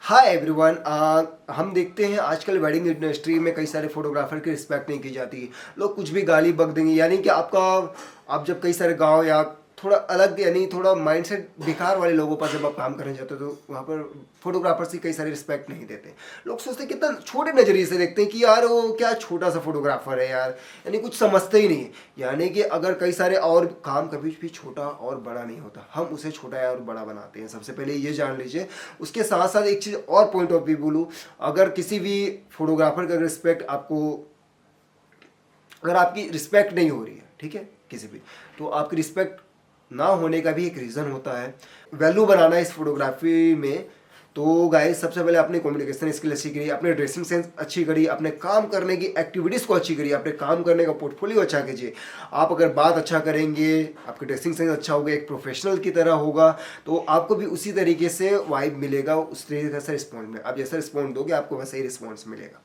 Hi everyone. हम देखते हैं आजकल वेडिंग इंडस्ट्री में कई सारे फोटोग्राफर की रिस्पेक्ट नहीं की जाती। लोग कुछ भी गाली बक देंगे, यानी कि आप जब कई सारे गांव या थोड़ा अलग यानी थोड़ा माइंडसेट बेकार वाले लोगों पर जब आप काम करने जाते हो तो वहाँ पर फोटोग्राफर्स की कई सारी रिस्पेक्ट नहीं देते। लोग सोचते हैं कितना छोटे नज़रिए से देखते हैं कि यार वो क्या छोटा सा फोटोग्राफर है यार, यानी कुछ समझते ही नहीं है। यानी कि अगर कई सारे और काम कभी भी छोटा और बड़ा नहीं होता, हम उसे छोटा और बड़ा बनाते हैं। सबसे पहले ये जान लीजिए। उसके साथ साथ एक चीज़ और पॉइंट ऑफ व्यू बोलूँ, अगर किसी भी फोटोग्राफर का रिस्पेक्ट आपको, अगर आपकी रिस्पेक्ट नहीं हो रही है, ठीक है, किसी भी, तो आपकी रिस्पेक्ट ना होने का भी एक रीज़न होता है। वैल्यू बनाना इस फोटोग्राफी में, तो गाइस सबसे पहले अपनी कम्युनिकेशन स्किल अच्छी करिए, अपने ड्रेसिंग सेंस अच्छी करिए, अपने काम करने की एक्टिविटीज़ को अच्छी करिए, अपने काम करने का पोर्टफोलियो अच्छा कीजिए। आप अगर बात अच्छा करेंगे, आपकी ड्रेसिंग सेंस अच्छा होगा, एक प्रोफेशनल की तरह होगा, तो आपको भी उसी तरीके से वाइब मिलेगा, उस तरीके से रिस्पॉन्स में आप जैसा रिस्पॉन्स दोगे आपको वैसा ही रिस्पॉन्स मिलेगा।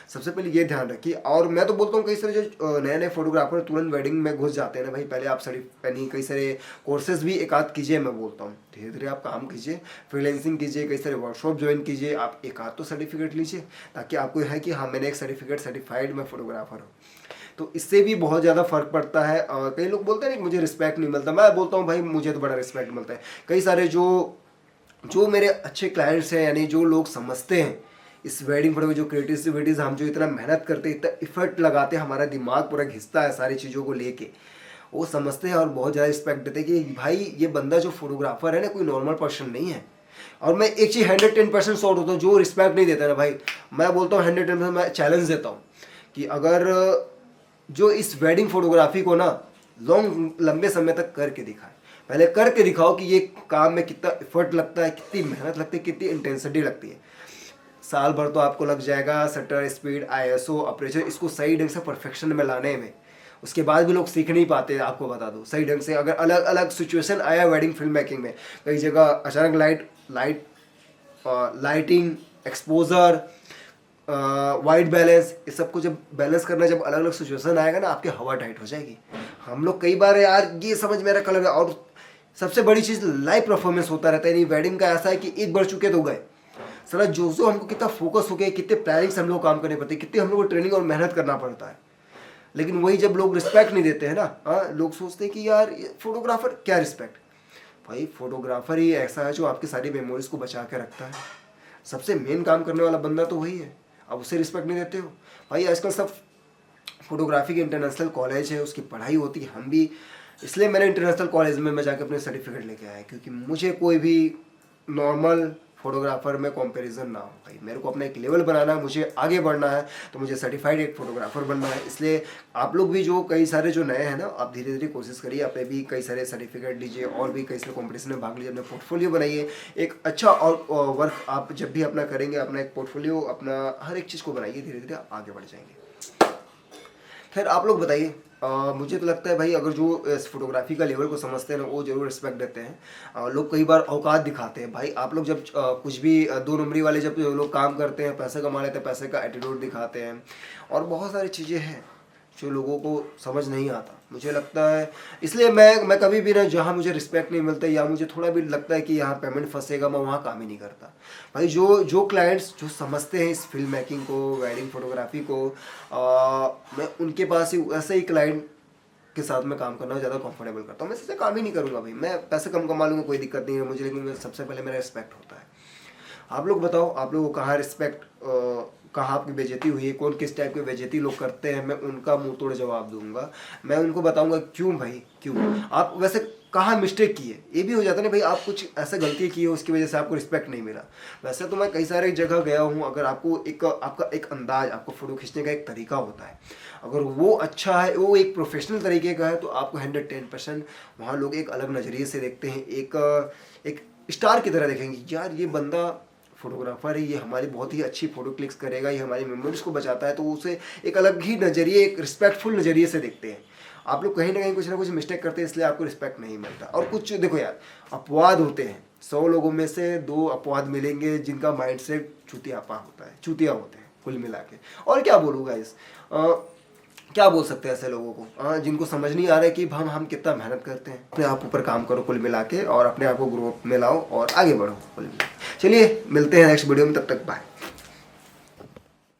सबसे पहले ये ध्यान रखिए। और मैं तो बोलता हूँ कई सारे जो नए नए फोटोग्राफर तुरंत वेडिंग में घुस जाते हैं ना भाई, पहले आप यानी कई सारे कोर्सेज भी एक आध कीजिए। मैं बोलता हूँ धीरे धीरे आप काम कीजिए, फ्रीलांसिंग कीजिए, कई सारे वर्कशॉप ज्वाइन कीजिए, आप एक आध तो सर्टिफिकेट लीजिए, ताकि आपको है कि हाँ मैंने एक सर्टिफाइड मैं फोटोग्राफर हूँ। तो इससे भी बहुत ज़्यादा फर्क पड़ता है। कई लोग बोलते हैं कि मुझे रिस्पेक्ट नहीं मिलता, मैं बोलता हूँ भाई मुझे तो बड़ा रिस्पेक्ट मिलता है। कई सारे जो जो मेरे अच्छे क्लाइंट्स हैं, यानी जो लोग समझते हैं इस वेडिंग फोटो में, जो क्रिएटिविटीज़ हम जो इतना मेहनत करते हैं, इतना इफर्ट लगाते हैं, हमारा दिमाग पूरा घिसता है सारी चीज़ों को लेके, वो समझते हैं और बहुत ज़्यादा रिस्पेक्ट देते हैं कि भाई ये बंदा जो फोटोग्राफर है ना कोई नॉर्मल पर्सन नहीं है। और मैं एक चीज़ 110% शॉर्ट होता हूँ, जो रिस्पेक्ट नहीं देता ना भाई, मैं बोलता हूँ 110% मैं चैलेंज देता हूँ कि अगर जो इस वेडिंग फोटोग्राफी को ना लंबे समय तक करके दिखाए, पहले करके दिखाओ कि ये काम में कितना एफर्ट लगता है, कितनी मेहनत लगती है, कितनी इंटेंसिटी लगती है। साल भर तो आपको लग जाएगा शटर स्पीड, आईएसओ, अपर्चर, इसको सही ढंग से परफेक्शन में लाने में। उसके बाद भी लोग सीख नहीं पाते। आपको बता दूं सही ढंग से, अगर अलग अलग सिचुएशन आया वेडिंग फिल्म मेकिंग में, कई जगह अचानक लाइटिंग, एक्सपोजर, वाइट बैलेंस, ये सब को जब बैलेंस करना, जब अलग अलग सिचुएशन आएगा ना, आपकी हवा टाइट हो जाएगी। हम लोग कई बार यार ये समझ मेरा कलर है। और सबसे बड़ी चीज़ लाइव परफॉर्मेंस होता रहता है। नहीं वेडिंग का ऐसा है कि एक बार चुके तो गए। साला जो हमको कितना फोकस हो गया, कितने प्लानिंग से हम लोग काम करने पड़ते हैं, कितने हम लोग को ट्रेनिंग और मेहनत करना पड़ता है। लेकिन वही जब लोग रिस्पेक्ट नहीं देते हैं ना, हाँ, लोग सोचते हैं कि यार फोटोग्राफर क्या रिस्पेक्ट। भाई फोटोग्राफर ही ऐसा है जो आपकी सारी मेमोरीज को बचा के रखता है। सबसे मेन काम करने वाला बंदा तो वही है, अब उसे रिस्पेक्ट नहीं देते हो। भाई आजकल सब फोटोग्राफी के इंटरनेशनल कॉलेज है, उसकी पढ़ाई होती है, हम भी, इसलिए मैंने इंटरनेशनल कॉलेज में मैं जाकर अपने सर्टिफिकेट लेके आया, क्योंकि मुझे कोई भी नॉर्मल फोटोग्राफर में कंपैरिजन ना हो। भाई मेरे को अपना एक लेवल बनाना है, मुझे आगे बढ़ना है, तो मुझे सर्टिफाइड एक फोटोग्राफर बनना है। इसलिए आप लोग भी जो कई सारे जो नए हैं ना, आप धीरे धीरे कोशिश करिए, अपने भी कई सारे सर्टिफिकेट लीजिए और भी कई सारे कॉम्पिटिशन में भाग लीजिए, अपना पोर्टफोलियो बनाइए एक अच्छा। और वर्क आप जब भी अपना करेंगे, अपना एक पोर्टफोलियो, अपना हर एक चीज़ को बनाइए, धीरे धीरे आप आगे बढ़ जाएंगे। खैर आप लोग बताइए। मुझे तो लगता है भाई अगर जो इस फोटोग्राफी का लेवल को समझते हैं ना, वो जरूर रिस्पेक्ट देते हैं। लोग कई बार औकात दिखाते हैं। भाई आप लोग जब कुछ भी दो नंबरी वाले जब लोग काम करते हैं, पैसे कमा लेते हैं, पैसे का एटीट्यूड दिखाते हैं, और बहुत सारी चीज़ें हैं जो लोगों को समझ नहीं आता, मुझे लगता है। इसलिए मैं कभी भी ना, जहाँ मुझे रिस्पेक्ट नहीं मिलता या मुझे थोड़ा भी लगता है कि यहाँ पेमेंट फंसेगा, मैं वहाँ काम ही नहीं करता। भाई जो क्लाइंट्स जो समझते हैं इस फिल्म मेकिंग को, वेडिंग फोटोग्राफी को, मैं उनके पास ही वैसे ही क्लाइंट के साथ में काम करना ज़्यादा कंफर्टेबल करता हूँ। मैं इससे काम ही नहीं करूँगा भाई, मैं पैसे कम कमा लूँगा, कोई दिक्कत नहीं है मुझे, लेकिन सबसे पहले मेरा रिस्पेक्ट होता है। आप लोग बताओ, आप लोगों को कहाँ रिस्पेक्ट, कहाँ आपकी बेइज्जती हुई है, कौन किस टाइप की बेइज्जती लोग करते हैं, मैं उनका मुंह तोड़ जवाब दूंगा। मैं उनको बताऊंगा क्यों भाई, क्यों आप वैसे कहाँ मिस्टेक की है। ये भी हो जाता है ना भाई, आप कुछ ऐसा गलती की है उसकी वजह से आपको रिस्पेक्ट नहीं मिला। वैसे तो मैं कई सारे जगह गया हूँ, अगर आपको एक आपका एक अंदाज, आपको फोटो खींचने का एक तरीका होता है, अगर वो अच्छा है, वो एक प्रोफेशनल तरीके का है, तो आपको 110% वहाँ लोग एक अलग नज़रिए से देखते हैं, एक स्टार की तरह देखेंगे। यार ये बंदा फोटोग्राफर है, ये हमारी बहुत ही अच्छी फोटो क्लिक्स करेगा, ये हमारी मेमोरीज को बचाता है, तो उसे एक अलग ही नज़रिए, एक रिस्पेक्टफुल नज़रिए से देखते हैं। आप लोग कहीं ना कुछ मिस्टेक करते हैं, इसलिए आपको रिस्पेक्ट नहीं मिलता। और कुछ देखो यार, अपवाद होते हैं, 100 लोगों में से 2 अपवाद मिलेंगे जिनका माइंड सेट चूतियापा होता है, चूतिया होते हैं कुल मिला के। और क्या बोलूँगा इस क्या बोल सकते हैं ऐसे लोगों को, जिनको समझ नहीं आ रहा है कि हम कितना मेहनत करते हैं। अपने आप ऊपर काम करो कुल मिला के, और अपने आप को ग्रोथ में लाओ और आगे बढ़ो कुल मिला के। चलिए मिलते हैं नेक्स्ट वीडियो में, तब तक बाय।